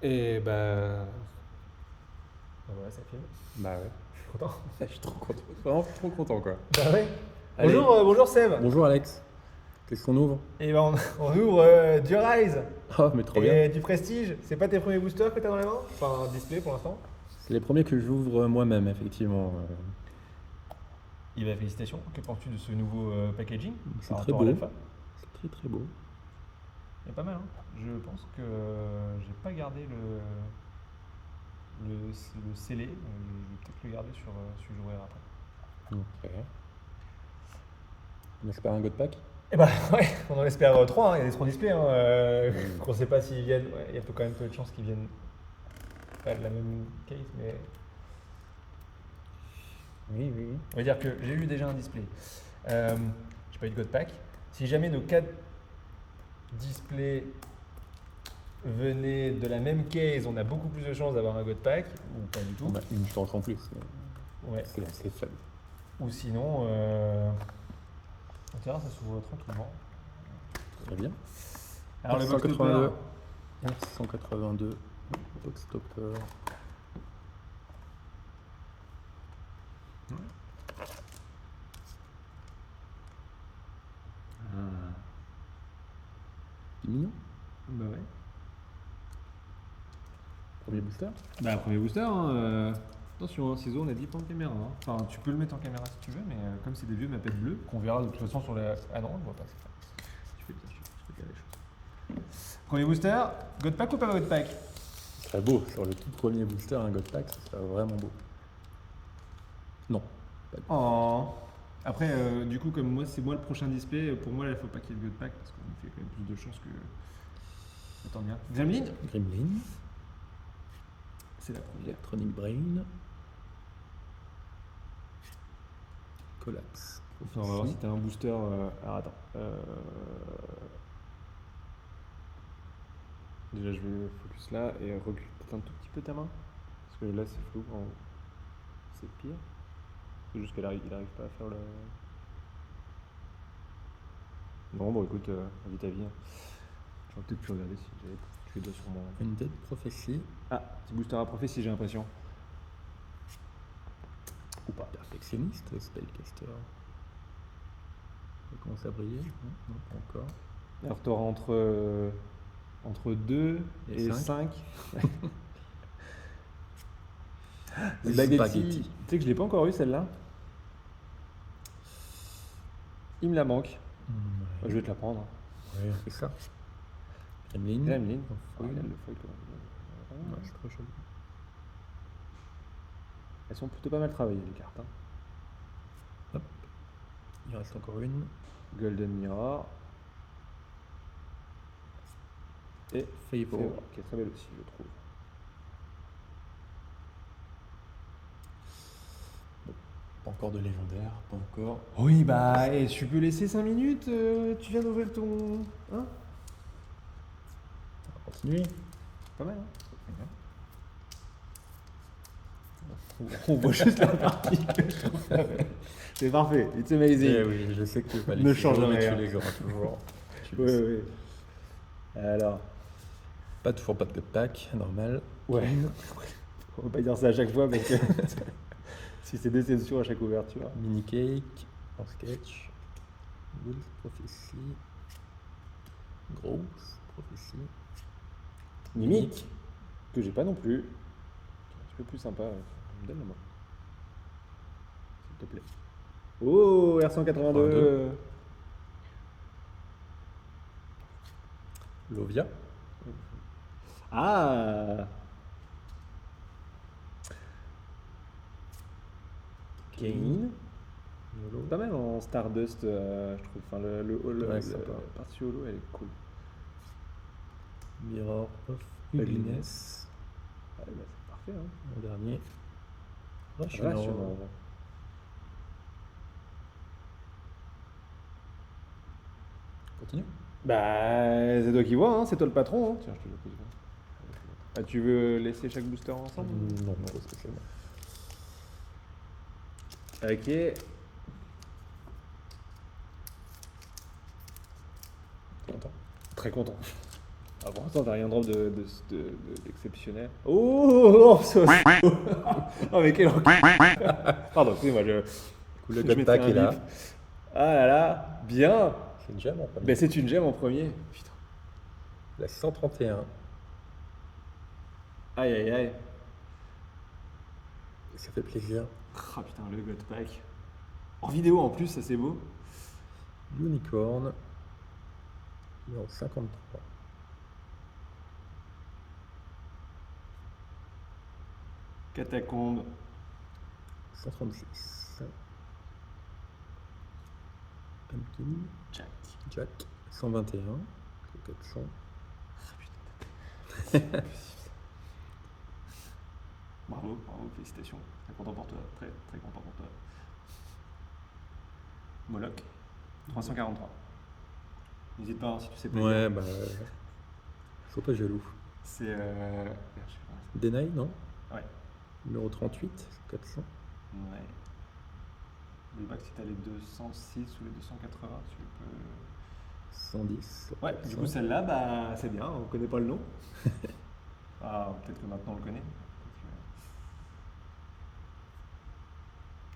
Et bah. Bah voilà, ça filme. Bah ouais. Je suis content. Je suis trop content. Vraiment trop content quoi. Bah ouais. Allez. Bonjour Seb. Bonjour Alex. Qu'est-ce qu'on ouvre? Et ben on ouvre du Rise Oh mais trop bien. et du Prestige. C'est pas tes premiers boosters que t'as dans les mains? Enfin, un display pour l'instant. C'est les premiers que j'ouvre moi-même effectivement. Et bah félicitations. Que penses-tu de ce nouveau packaging C'est par très rapport à beau. l'alpha? C'est très très beau. Il pas mal, hein. Je pense que j'ai pas gardé le scellé. Je vais peut-être le garder sur celui que j'ouvrirai après. Ok. On espère un God Pack? Et bah ouais, on en espère 3, hein. Il y a des 3 displays, hein, qu'on sait pas s'ils viennent. Ouais, il y a quand même peu de chances qu'ils viennent pas de la même case, mais Oui, oui. on va dire que j'ai eu déjà un display. J'ai pas eu de God Pack. Si jamais nos 4 displays venaient de la même case, on a beaucoup plus de chances d'avoir un God Pack, ou pas du tout. On a une chance en plus. Ouais. C'est assez faible. Ou sinon, on verra, ça s'ouvre tranquillement. Très bien. Alors le box 182. topper, 182. Box Topper. C'est mignon. bah ouais. Premier booster. Bah premier booster, hein, attention, hein, ciseaux, on a dit pas en caméra. Hein. Enfin, tu peux le mettre en caméra si tu veux, mais comme c'est des vieux mapettes bleues, qu'on verra de toute façon sur la... Ah non, on ne voit pas, c'est ça. Tu fais bien, je fais bien les choses. Premier booster, God Pack ou pas God Pack? Ce serait beau sur le tout premier booster, un God Pack, ce serait vraiment beau. Non. Pas de- Oh. Après, du coup, comme moi, c'est moi le prochain display, pour moi, là, il faut pas qu'il y ait de God Pack, parce qu'on fait quand même plus de chances que... Attends bien. Gremlin, Gremlin. c'est la première. Electronic Brain. Collapse. Enfin, on va voir si t'as un booster... Alors attends. Déjà, je vais focus là et recule peut-être un tout petit peu ta main. Parce que là, c'est flou. C'est pire. C'est juste qu'il arrive pas à faire le. Non, bon, écoute, vis ta vie. Hein. J'aurais peut-être pu regarder si j'avais tué deux sur mon. Undead Prophecy. Ah, petit booster à prophétie, j'ai l'impression. Ou pas. Perfectionniste, Spellcaster. Ça commence à briller. Non, pas encore. Alors, t'auras entre 2 Et et cinq. 5. Les Spaghetti. spaghetti. Tu sais que je l'ai pas encore eu celle-là. Il me la manque. Ouais. Je vais te la prendre. Ouais, on fait ça. Gremlin. Gremlin. Foil. Ah, le foil, quand même. Ouais, c'est trop joli. Elles sont plutôt pas mal travaillées les cartes. Hein. Hop. Il reste encore une. Golden Mirror. Et Favor. Favor, qui est très belle aussi, je trouve. Pas encore de légendaire, pas encore. Oui, bah, et tu peux laisser 5 minutes, tu viens d'ouvrir ton. Hein? On va continuer. Pas mal, hein? On voit juste la partie que je trouve pas belle. C'est parfait, it's amazing. Eh oui, je sais que tu veux pas Ne les change ciseaux, mais rien. tu les auras toujours. Tu le Oui, sais. oui. Alors, Toujours pas de God Pack, normal. ouais. On va pas dire ça à chaque fois parce que si c'est déception à chaque ouverture. Mini Cake, en sketch. Wolf Prophecy. Grosse Prophecy. Mimique, que j'ai pas non plus. Un petit peu plus sympa. Donne-la moi. S'il te plaît. Oh, R182. Lovia. Ah, Kane. Yolo. Pas mal en Stardust, je trouve. Enfin, Ouais, sympa. la partie holo, elle est cool. Mirror of Ugliness. Ouais, bah, c'est parfait. Hein. En dernier. Rational. Rational. Continue. Bah, c'est toi qui vois, hein, c'est toi le patron. Hein. Tiens, je te le pose. Ah, tu veux laisser chaque booster ensemble? Non, pas spécialement. Ok. Content. Très content. Ah, pour l'instant, t'as rien drop d'exceptionnel. Oh, oh, mais quel Pardon, excusez-moi, Le je God mettrai Pack un est là. bip. Ah là là, bien. C'est une gemme en premier. Ben, c'est une gemme en premier. Putain. La 131. Aïe aïe aïe. Ça fait plaisir. Ah putain, le God Pack. En vidéo en plus, ça c'est beau. Unicorn. Numéro 53. Catacombe. 136. Pumpkin. Jack. Jack. 121. 400. Ah putain. Bravo, bravo, félicitations. Très content pour toi, très très content pour toi. Moloch. 343. N'hésite pas hein, si tu sais pas. Ouais, bah. Sois pas jaloux. C'est. Merde, je sais pas. Denai, non? Ouais. Numéro 38. 400. Ouais. N'oublie pas que si t'as les 206 ou les 280, tu peux. 110. Ouais, du coup celle-là, bah c'est bien, on connaît pas le nom. Ah, peut-être que maintenant on le connaît.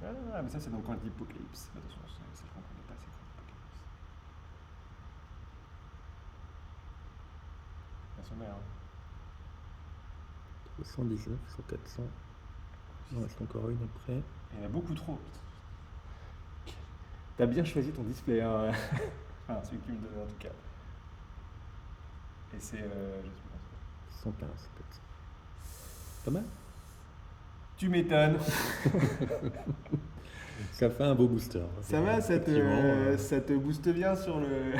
Ah, mais ça c'est dans le coin d'Hypocalypse. Attention, ça je ne connais pas, c'est quoi Hypocalypse. La sommaire, hein. 119 sur 400. Il en reste encore une après. Il y en a beaucoup trop. T'as bien choisi ton display, hein. Enfin, celui qui me donnait en tout cas. Et c'est. Je sais pas. 115 peut-être. Pas mal. Tu m'étonnes. Ça fait un beau booster. Ça va, ça te booste bien sur le.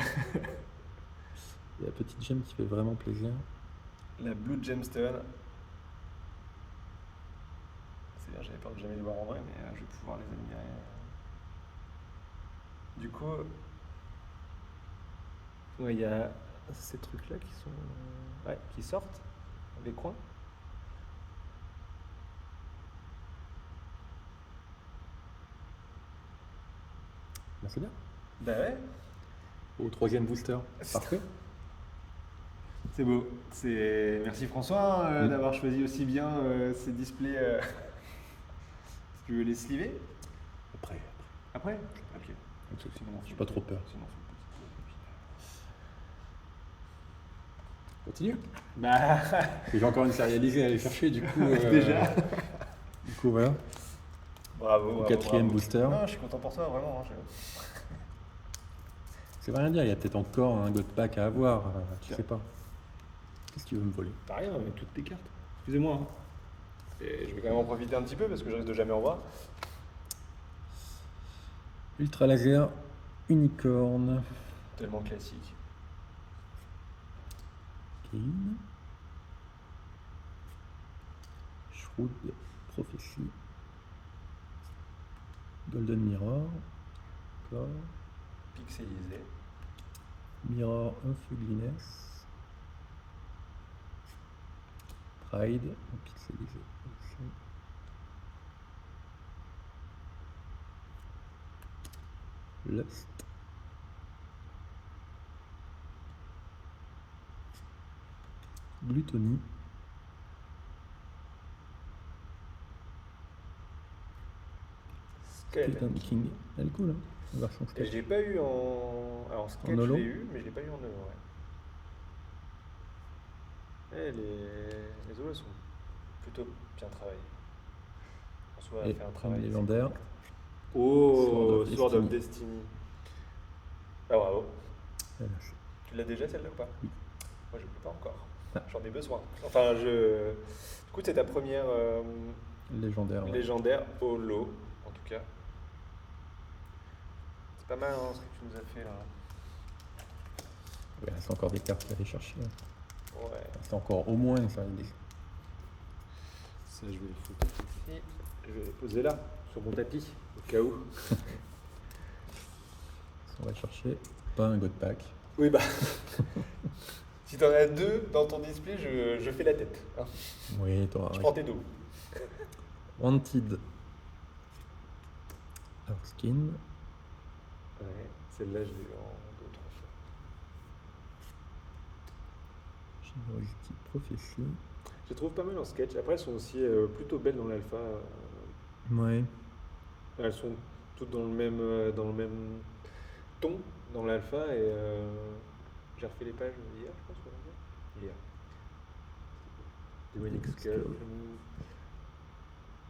Et la petite gemme qui fait vraiment plaisir. La Blue Gemstone. C'est bien, j'avais peur de jamais les voir en vrai, mais je vais pouvoir les admirer. Du coup, ouais, il y a ces trucs-là qui sont. Ouais, qui sortent. Les coins. Bah, c'est bien. Bah ouais. Au troisième booster. Parfait. C'est beau. Merci François Oui. d'avoir choisi aussi bien ces displays. Est-ce que tu veux les sliver Après. après? Ok. Sinon, J'ai pas trop peur. Sinon, on fait Continue. le petit. Bah, J'ai encore une sérialisée à aller chercher, du coup. déjà. Du coup, voilà. Bravo. Au quatrième bravo. booster. Non, je suis content pour toi, vraiment. Ça veut rien dire, il y a peut-être encore un God Pack à avoir. Tu sais pas. Qu'est-ce que tu veux me voler? T'as rien avec toutes tes cartes. Excusez-moi. Hein. Et je vais quand même en profiter un petit peu parce que je risque de jamais en voir. Ultra laser, unicorn. Tellement classique. Kane. Shrewd Prophecy. Golden Mirror. Encore. Pixelisé. Mirror of Ugliness. Pride. Pixelisé. aussi. Lust. Gluttony. Skeleton King. Elle est cool, hein, la version Et je sketch. l'ai pas eu en. Alors, sketch, je holo l'ai eu, mais je l'ai pas eu en holo, ouais. Et les holos sont plutôt bien travaillés. François a Et fait un un travail. légendaire. Oh, Sword of Sword of Destiny. Ah, bravo. Voilà. Tu l'as déjà celle-là ou pas? Oui. Moi, je ne l'ai pas encore. Ah. J'en ai besoin. Enfin, Du coup, c'est ta première Légendaire. Ouais. légendaire holo, en tout cas. C'est pas mal hein, ce que tu nous as fait là. Il reste encore des cartes à aller chercher. Ouais. C'est encore au moins ça. Ça, je vais le foutre ici. Je vais les poser là, sur mon tapis, au cas où. On va chercher. Pas un God Pack. Oui, bah. Si t'en as deux dans ton display, je fais la tête. Hein. Oui, toi. Je prends tes dos. Wanted. Our Skin. Ouais, celle-là, je l'ai eu en 2 ou 3 fois. Heroic Prophecy. Je les trouve pas mal en sketch. Après, elles sont aussi plutôt belles dans l'alpha. Ouais. Elles sont toutes dans le même ton dans l'alpha et j'ai refait les pages hier, je pense. Hier. Demonic Demonic Skull. Skull.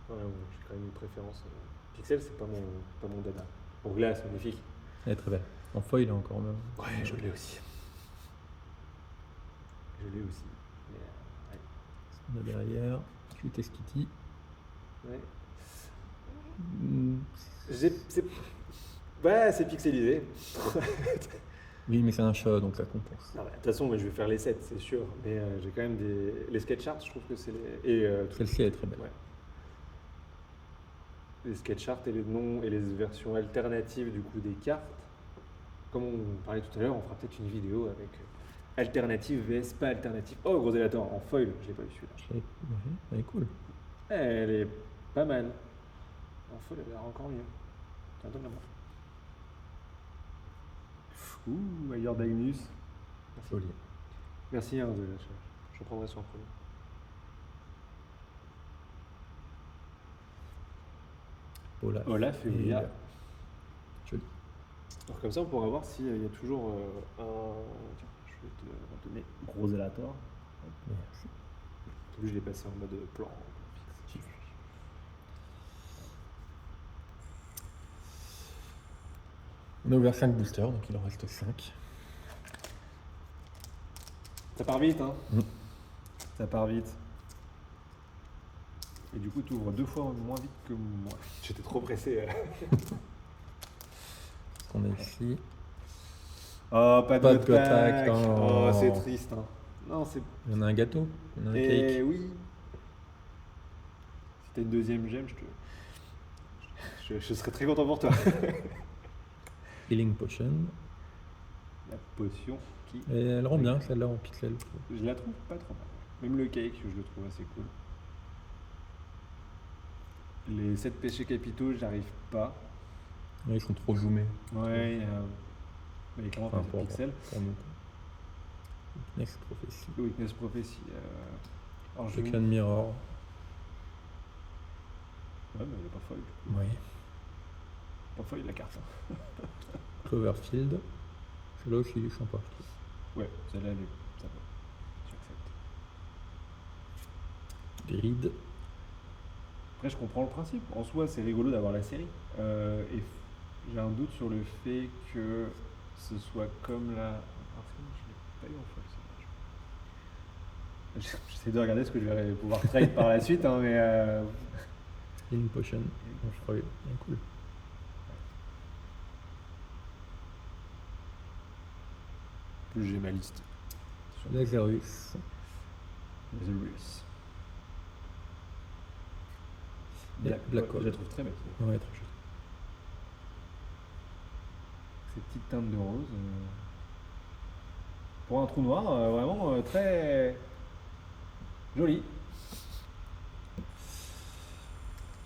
Ouais, bon, j'ai quand même une préférence. Pixel, c'est pas mon dada. Bon, glace, magnifique. Elle est très belle. En foil encore même. Ouais, je l'ai aussi. Je l'ai aussi. Mais, On a derrière. Cutest Kitty. ouais. Mm, C'est pixelisé. Oui, mais c'est un chat, donc ça compense. De toute façon, moi, je vais faire les 7, c'est sûr. Mais j'ai quand même les sketch arts, je trouve que c'est les. Et Celle-ci, elle est très belle. ouais. Les sketch arts et les noms et les versions alternatives du coup des cartes. Comme on parlait tout à l'heure, on fera peut-être une vidéo avec alternative vs pas alternative. Oh, gros Zelator en foil, je l'ai pas eu celui-là. Ouais, elle est cool. Elle est pas mal. En foil, elle a l'air encore mieux. Tiens, donne-la moi. Ouh, ailleurs Dagnus. Joli. Merci, hein, je prendrai sur un premier. Olaf et Olia. Joli. Alors comme ça, on pourra voir s'il y a toujours un. Tiens, je vais te donner gros Zelator. Merci. Lui, je l'ai passé en mode plan fixe. On a ouvert 5 boosters, donc il en reste 5. Ça part vite, hein. Mm. Ça part vite. Et du coup, tu ouvres 2 fois moins vite que moi. J'étais trop pressé. On a ici. Oh, pas Pas de de God Pack, Pack. oh. Oh, c'est triste. Hein. Non, c'est. On a un gâteau, on a un Et cake. oui. Si t'as une deuxième gemme, je serais très content pour toi. Healing Potion. La potion qui. Et elle rend bien celle-là en pixel. je trouve. Je la trouve pas trop mal. Même le cake, je le trouve assez cool. Les 7 péchés capitaux, j'arrive pas. Ouais, ils sont trop zoomés. Ouais, mais comment Enfin, faire pixel. pour nous. Next Prophecy. Weakness Prophecy. Alors, je... Token Mirror. Ouais, mais il est pas folle. Du coup. Oui. Pas folle la carte. Hein. Cloverfield. Celle-là aussi, il est sympa, je trouve. Ouais, celle-là, ça va. J'accepte. Grid. Après, je comprends le principe. En soi, c'est rigolo d'avoir la série. Et j'ai un doute sur le fait que ce soit comme la. Ah, je l'ai pas eu en folle, ça. J'essaie de regarder ce que je vais pouvoir trade par la suite, hein, mais. Healing Potion. Je crois elle est cool. Plus j'ai ma liste. Lazarus. Lazarus. Black Je la trouve très belle. Ouais, très chouette. Ces petites teintes de rose. Pour un trou noir, vraiment très joli.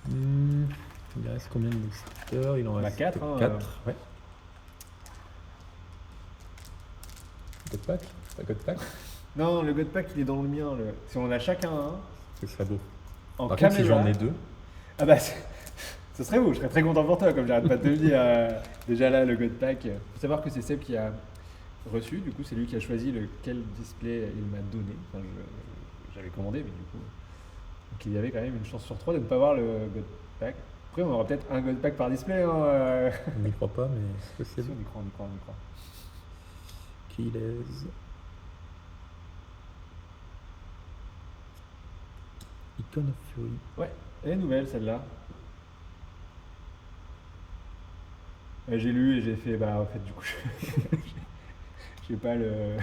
Il reste combien de boosters? Il en Bah, reste 4, hein, 4. Ouais. God Pack? Pas God Pack? Non, le God Pack il est dans le mien. Si on en a chacun un. Ce serait beau. En Par contre, si caméra- j'en ai 2, Ah bah, ce serait beau, je serais très content pour toi, comme j'arrête pas de te le dire. Déjà là, le God Pack. Faut savoir que c'est Seb qui a reçu, du coup, c'est lui qui a choisi lequel display il m'a donné. Enfin, j'avais commandé, mais du coup. Donc il y avait quand même une chance sur 3 de ne pas avoir le God Pack. Après, on aura peut-être un God Pack par display. Hein, on n'y croit pas, mais c'est Si, possible. on y croit, on y croit, on y croit. Keyless. Icon of Fury. Ouais, elle est nouvelle celle-là. J'ai lu et j'ai fait, bah en fait, du coup, j'ai pas le.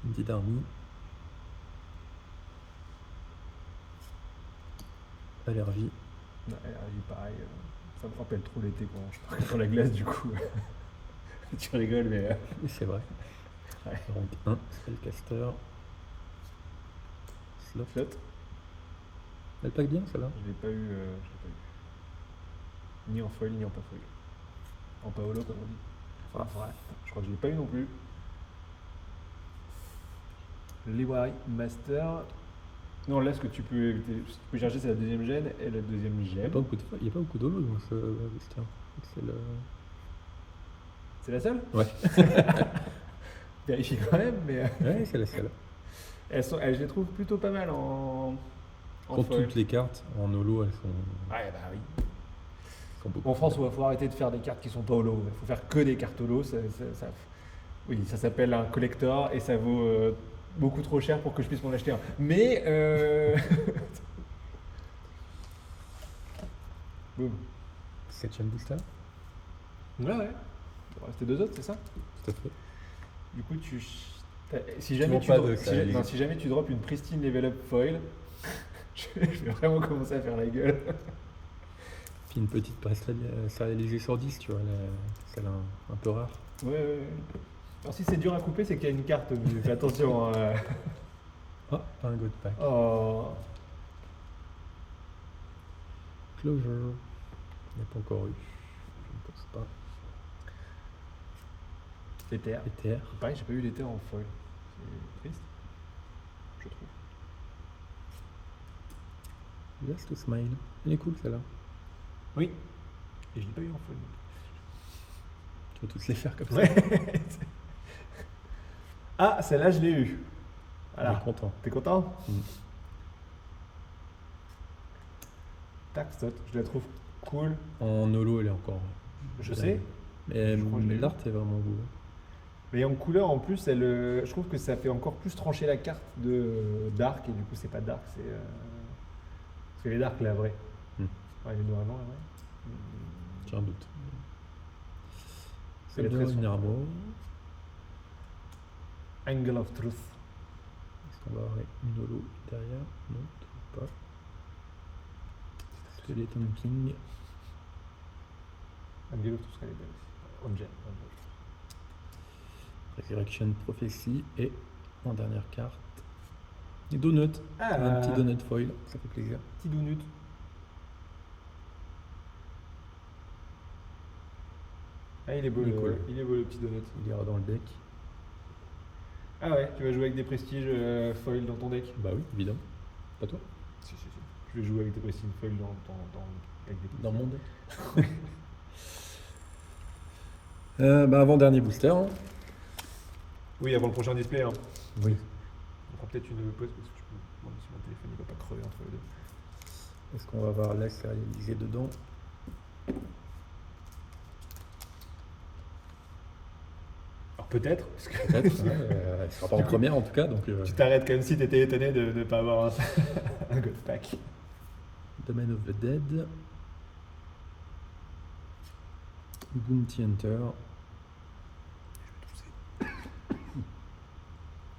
Indeed Army. Allergie. Non, pareil, ça me rappelle trop l'été quand je pars sur la glace, du coup. Tu rigoles, mais. Oui, c'est vrai. Ouais. Rank 1, Spellcaster. Slot. Flotte. Elle pack bien, celle-là. Je l'ai pas eu. Ni en foil, ni en pas foil. En paolo, comme on dit. Enfin, ouais. Je crois que je l'ai pas eu non plus. Leeway Master. Non, là, ce que tu peux chercher, c'est la deuxième gemme et la deuxième Il n'y gemme. a pas beaucoup d'holo dans ce booster. C'est le... C'est la seule? Ouais. Vérifie quand même, mais Ouais, c'est la seule. je les trouve plutôt pas mal en Quand foil. toutes les cartes en holo, elles sont, Ouais, bah oui. sont beaucoup. Bon, François, il faut arrêter de faire des cartes qui sont pas holo. Il faut faire que des cartes holo. Oui, ça s'appelle un collector et ça vaut beaucoup trop cher pour que je puisse m'en acheter un. Mais. Boum. 7ème booster. Ouais, ouais. Il doit rester deux autres, c'est ça? Tout à fait. Du coup, si jamais Toujours pas de si jamais tu drops une pristine level up foil, je vais vraiment commencer à faire la gueule. Puis une petite presse sérialisée sur 10, tu vois, celle un peu rare. Ouais, ouais, ouais. Alors si c'est dur à couper, c'est qu'il y a une carte. Mais fais attention. Oh, pas un god pack. Oh. Closure. Il n'y a pas encore eu. Je ne pense pas. L'éther. ETR. Pareil, j'ai pas eu l'éther en foil. C'est triste, je trouve. Last Smile. Elle est cool celle-là. Oui. Et je l'ai pas eu en foil. Tu vas tous les faire comme ça. Ouais. Ah, celle-là, je l'ai eu. On Voilà. est content. T'es content? Mm. Taxot, je la trouve cool. En holo, elle est encore. Je sais. Mais Je crois que je l'ai l'art est vraiment beau. Mais en couleur, en plus, je trouve que ça fait encore plus trancher la carte de Dark. Et du coup, c'est pas Dark, c'est les Dark, la vraie. Mm. Ouais, les noirs et blancs, la vraie. J'ai un doute. Les Soldier traits sont- in Armor. Angle of Truth. Est-ce qu'on va avoir une holo derrière? Non, toujours pas. Skeleton King. Angle of Truth, elle est belle aussi. Angel. Resurrection Prophecy. Et en dernière carte, des donuts. Ah, Un petit donut foil, ça fait plaisir. petit dounut. Ah, il est beau, Il est cool. il est beau le petit donut. Il ira dans le deck. Ah ouais, tu vas jouer avec des prestiges foil dans ton deck? Bah oui, évidemment. Pas toi? Si, si, si. Je vais jouer avec des prestiges foil avec des Dans mon deck. Bah avant-dernier booster. Hein. Oui, avant le prochain display. Hein. Oui. On prend peut-être une pause parce que tu peux. Bon, si mon téléphone il va pas crever entre les deux. Est-ce qu'on va avoir la sérialisée dedans? Alors peut-être, parce que Peut-être. Elle sera pas en première en tout cas. Donc, tu t'arrêtes comme si t'étais étonné de ne pas avoir un God Pack. Domain of the Dead. Bounty Hunter.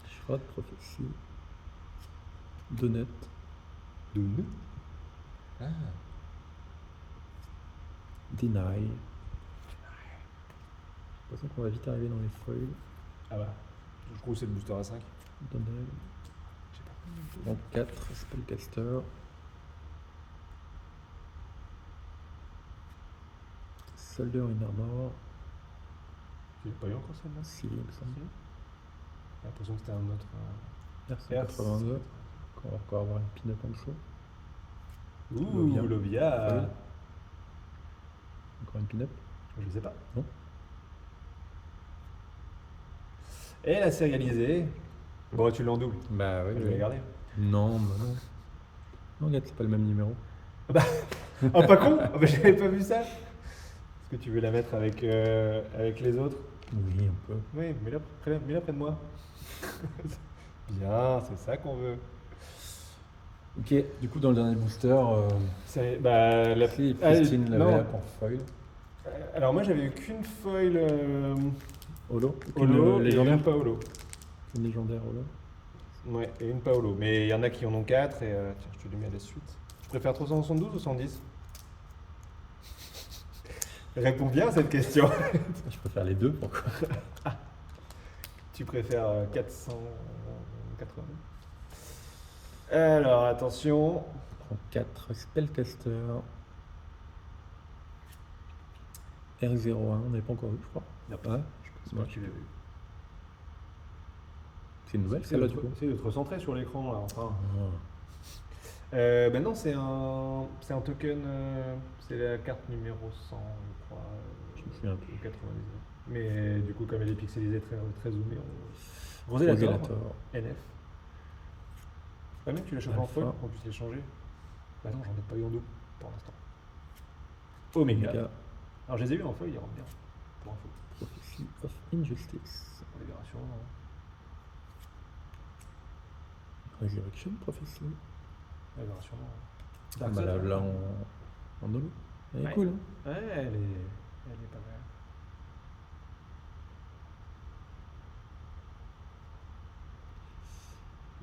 Shroud Prophecy. Donut. Dounut. Ah. Deny. J'ai l'impression qu'on va vite arriver dans les foils. Ah bah, je trouve que c'est le booster à 5. Donut. Je sais pas. Donc 4 Spellcaster. Soldier in Armor. Tu l'as pas eu encore celle-là? Si, il me semble. J'ai l'impression que c'était un autre. R182. On va encore avoir une pin-up en dessous. Ouh, Lovia. Lovia. Foil. Encore une pin-up. Je sais pas. Non. Et la sérialisée. Bon, tu l'as en double. Bah oui, Je vais la garder. Non, bah non. Non, regarde, c'est pas le même numéro. Oh, pas con. Ah bah, j'avais pas vu ça. Est-ce que tu veux la mettre avec les autres? Oui, un peu. Oui, mets-la près de moi. Bien, c'est ça qu'on veut. Ok, du coup, dans le dernier booster, Bah, la si Ah, Pristine non. level up en foil. Alors moi j'avais eu qu'une foil Holo. holo et légendaire. une pas holo. Une légendaire holo. Ouais, et une pas holo. Mais il y en a qui en ont 4 et tiens, je te les mets à la suite. Tu préfères 372 ou 110? Réponds bien à cette question. Je préfère les deux, pourquoi? Tu préfères 480? Alors attention. Je prends 4 Spellcaster. R01, on n'avait pas encore vu, je crois. Non. Ouais, Je pense pas que tu l'avais eu. C'est une nouvelle celle-là du coup. C'est de te recentrer sur l'écran là, enfin. Ah. Ben non, c'est un token, c'est la carte numéro 100, je crois, Je me souviens plus. ou 99. Mais du coup, comme elle est pixelisée, très zoomée, Roselator, Roselator. NF. Pas même que tu l'as chopé en Alpha. foil pour qu'on puisse l'échanger. Bah non, j'en ai pas eu en double pour l'instant. Omega. Omega. Alors je les ai eu en foil, ils rentrent bien. Pour info. Prophecy of Injustice. Libération, non. Resurrection Prophecy. Libération, non. Ah bah là en holo. Elle est Ouais. cool, hein. Ouais, elle est pas mal.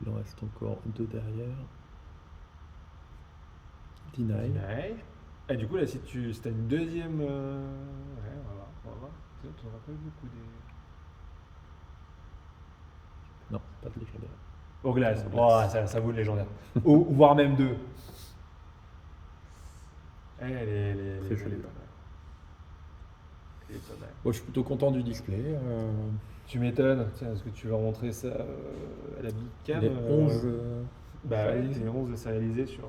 Il en reste encore 2 derrière. Deny. Ouais. Et du coup, là, si t'as une deuxième. Ouais, on va voir. Sinon, tu n'auras pas eu beaucoup des. Non, pas de légendaire. Au glace. Au Oh, glace. ça vaut le légendaire. Ou voire même deux. Elle est C'est jolie, joli. pas mal. Elle est pas mal. Bon, je suis plutôt content du display. Tu m'étonnes. Tiens, est-ce que tu vas montrer ça à la big cam Les 11. Bah ouais, sérialisés. les 11 sérialisés sur.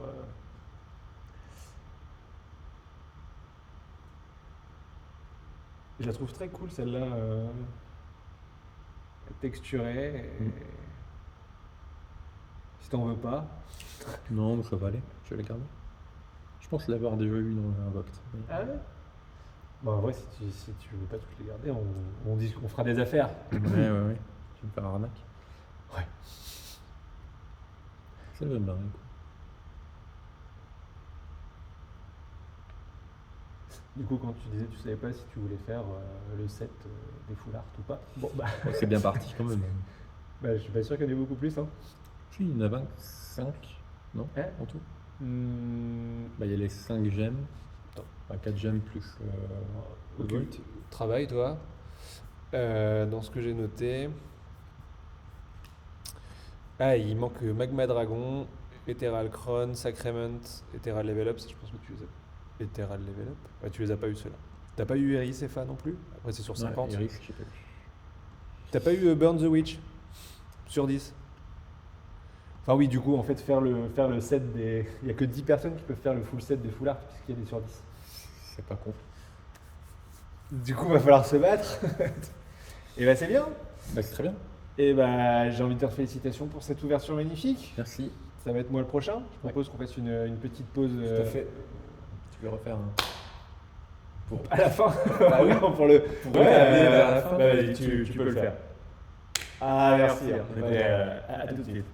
Je la trouve très cool celle-là. Texturée. Et... Si t'en veux pas. Non, mais ça va aller. Je vais les garder. Je pense l'avoir déjà eu dans un Voct. Ah ouais. Bon, en vrai, si tu veux pas toutes les garder, on fera des affaires. Ouais. Tu me faire arnaque. Ouais. Ça va bien, écoute. Du coup, quand tu disais tu savais pas si tu voulais faire le set des full art ou pas. Bon, bah, Ouais, c'est bien parti quand même. bah, je suis pas sûr qu'il y en ait beaucoup plus. Hein. Si, il y en a 25, non Hein en tout. Hmm, Bah, il y a les 5 gemmes. Attends. Enfin, 4 gemmes plus le ok. Volt. Travail, toi. Dans ce que j'ai noté. Ah, il manque Magma Dragon, Ethereal Crown, Sacrament, Ethereal Level Up. Ça, je pense que tu les as. Ethereal Level Up. Ouais, tu les as pas eu ceux-là. T'as pas eu Eris Efa non plus. Après, c'est sur 50. Ouais, Iris, j'ai pas vu. T'as pas eu Burn the Witch sur 10. Enfin oui, du coup, en fait, faire le set des... Il n'y a que 10 personnes qui peuvent faire le full set des full art puisqu'il y a des sur 10. C'est pas con. Du coup, il va falloir se battre. Et bah c'est bien. Bah, c'est très bien. Et bah j'ai envie de te dire félicitations pour cette ouverture magnifique. Merci. Ça va être moi le prochain. Je propose qu'on fasse une petite pause Tout à fait. Tu veux refaire un. à la fin. Ah oui. pour le... Pour regarder vers la fin. Bah, vas-y, tu peux le faire. Ah merci. À tout de suite.